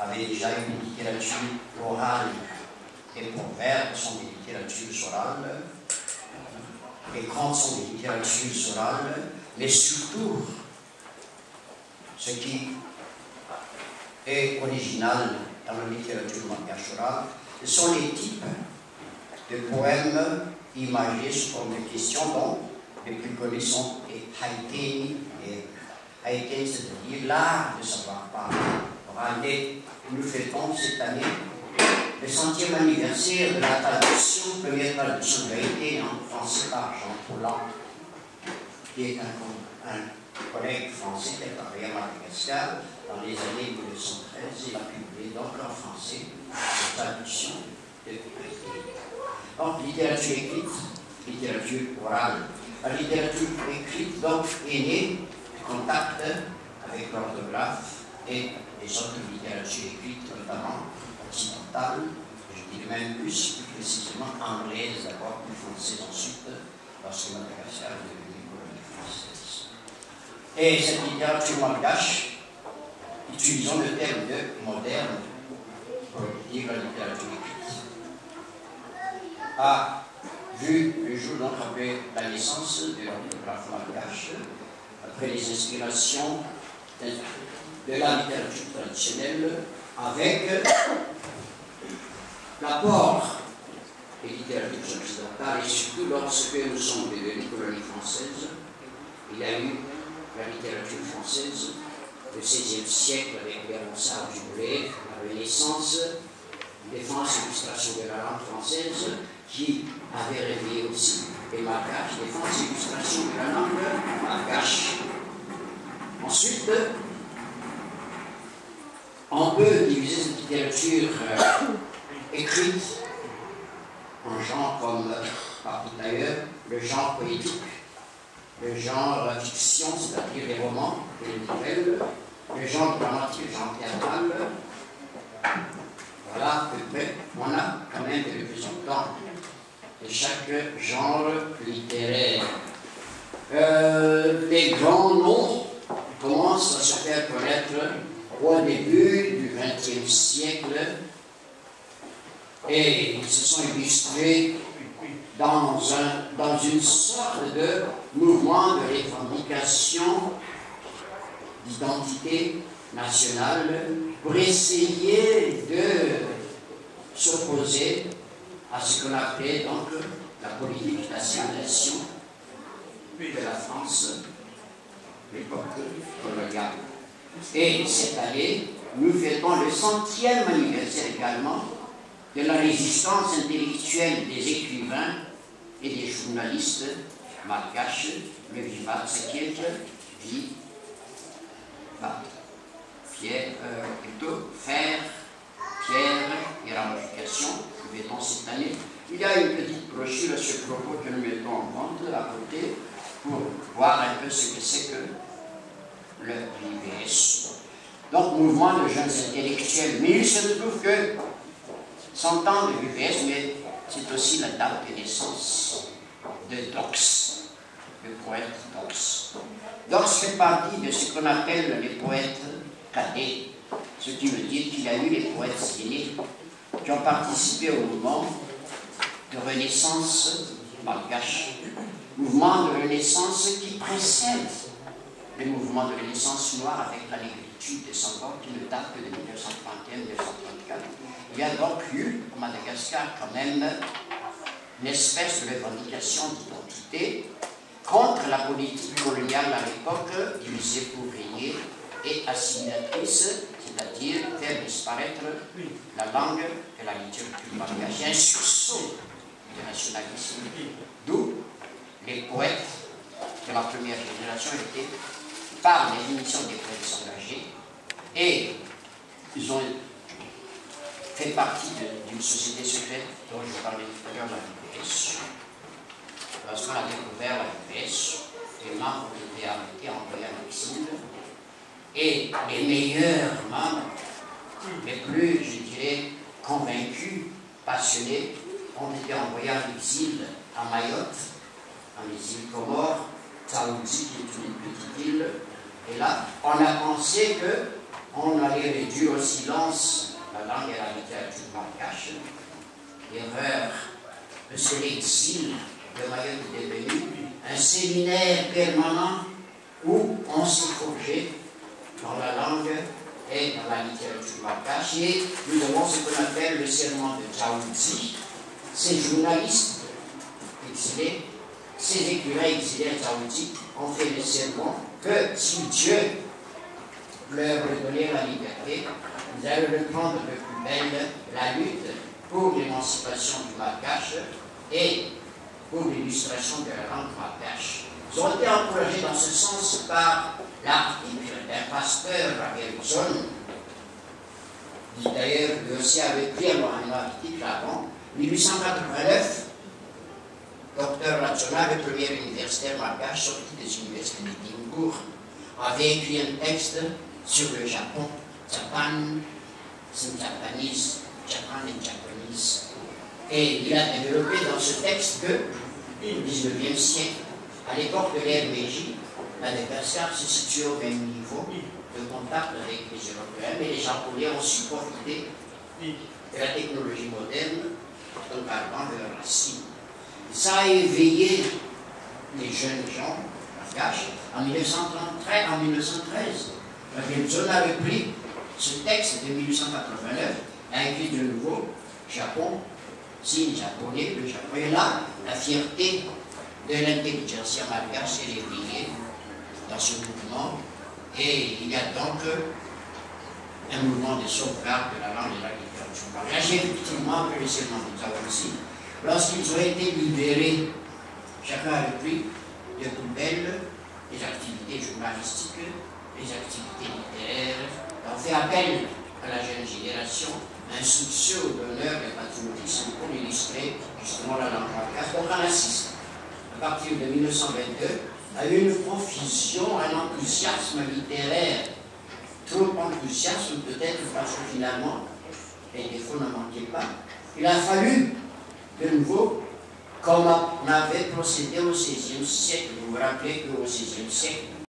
avait déjà une littérature orale et proverbes sont des littératures orales, les contes sont des littératures orales, mais surtout, ce qui est original dans la littérature malgache orale, ce sont les types de poèmes imagés sous forme de questions, dont les plus connus sont les haïténi. Et haïténi, c'est-à-dire l'art de savoir parler. Nous fêtons cette année le 100e anniversaire de la première traduction de Haïté en français par Jean Paulhan, qui est un collègue français qui a travaillé à Madagascar dans les années 1913. Il a publié donc en français la traduction de Haïté. Donc, littérature écrite, littérature orale. La littérature écrite, donc, est née du contact avec l'orthographe et les autres littératures écrites, notamment occidentales, je dirais même plus précisément anglaise d'abord, puis française ensuite, lorsque Madagascar est devenue colonie française. Et cette littérature malgache, utilisons le terme de moderne pour dire la littérature écrite, a vu le jour donc après la naissance de l'orthographe malgache, après les inspirations de la littérature traditionnelle, avec l'apport des littératures occidentales, et surtout lorsque nous sommes devenus colonie française, il y a eu la littérature française du XVIe siècle avec Bernard Dubray, la Renaissance, défense et illustration de la langue française, qui avait réveillé aussi les malgaches, défense et illustration de la langue malgache. Ensuite, on peut diviser cette littérature écrite en genres comme, parmi d'ailleurs, le genre poétique, le genre fiction, c'est-à-dire les romans et les nouvelles, le genre dramatique, le genre théâtral. Voilà, à peu près, on a quand même de représentants de chaque genre littéraire. Les grands noms commencent à se faire connaître au début du XXe siècle et ils se sont illustrés dans une sorte de mouvement de revendication d'identité nationale pour essayer de s'opposer à ce qu'on appelait donc la politique d'assimilation de la France, l'époque coloniale. Et cette année, nous fêtons le 100e anniversaire également de la résistance intellectuelle des écrivains et des journalistes malgaches, le Vivat Sekiet, Fer, Pierre et ramification, nous fêtons cette année. Il y a une petite brochure à ce propos que nous mettons en vente à côté pour voir un peu ce que c'est que le VVS. Donc, mouvement de jeunes intellectuels. Mais il se trouve que 100 ans de VVS, mais c'est aussi la date de naissance de Dox, le poète Dox. Dox fait partie de ce qu'on appelle les poètes cadets, ce qui veut dire qu'il y a eu les poètes aînés qui ont participé au mouvement de renaissance malgache, mouvement de renaissance qui précède le mouvement de renaissance noire avec la négritude de Senghor qui ne date que de 1931-1934. Il y a donc eu, à Madagascar, quand même, une espèce de revendication d'identité contre la politique coloniale à l'époque, divisée pour régner et assimilatrice, c'est-à-dire faire disparaître la langue et la littérature malgache. Il y a un sursaut de nationalisme, d'où les poètes de la première génération étaient, par définition, des poètes engagés, et ils ont fait partie d'une société secrète dont je parlais tout à l'heure, la VPS. Lorsqu'on a découvert la VPS, les membres ont été arrêtés, envoyés en exil, et les meilleurs membres, les plus, je dirais, convaincus, passionnés, ont été envoyés en exil à Mayotte, en exil Comores, Dzaoudzi, qui est une petite île. Et là, on a pensé que on allait réduire au silence la langue et la littérature malgache. Erreur, parce que l'exil de Mayotte est devenu un séminaire permanent où on s'est forgé dans la langue et dans la littérature malgache. Et nous avons ce qu'on appelle le serment de Djaoudzi. Ces journalistes exilés, ces écrivains exilés à Djaoudzi ont fait le serment que si Dieu leur redonnait la liberté, ils allaient reprendre de plus belle la lutte pour l'émancipation du malgache et pour l'illustration de la langue malgache. Ils ont été encouragés dans ce sens par l'article d'un pasteur à Bergson, qui d'ailleurs lui aussi avait pris un article avant, 1889, docteur Ratchona, le premier universitaire malgache sorti des universités d'Édimbourg, avait écrit un texte sur le Japon, Japan, c'est Japanese, Japan and Japanese. Et il a développé dans ce texte que, au XIXe siècle, à l'époque de l'ère Meiji, Madagascar se situe au même niveau de contact avec les Européens, mais les Japonais ont su profiter de la technologie moderne en parlant de leurs racines. Et ça a éveillé les jeunes gens malgaches en 1913. Bergson avait pris ce texte de 1889 a écrit de nouveau Japon, signe japonais, le Japon est là, la fierté de l'intelligentsia malgache est réveillée dans ce mouvement, et il y a donc un mouvement de sauvegarde de la langue et de la littérature malgache. Effectivement, que les serments de Djaoudzi, lorsqu'ils ont été libérés, chacun a repris de plus belles les activités journalistiques, les activités littéraires, on fait appel à la jeune génération, un soucieux d'honneur et patriotisme pour illustrer justement la langue malgache. Donc on assiste, à partir de 1922, à une profusion, un enthousiasme littéraire, trop enthousiasme peut-être parce que finalement, les défauts ne manquaient pas. Il a fallu de nouveau, comme on avait procédé au XVIe siècle, vous vous rappelez qu'au XVIe siècle,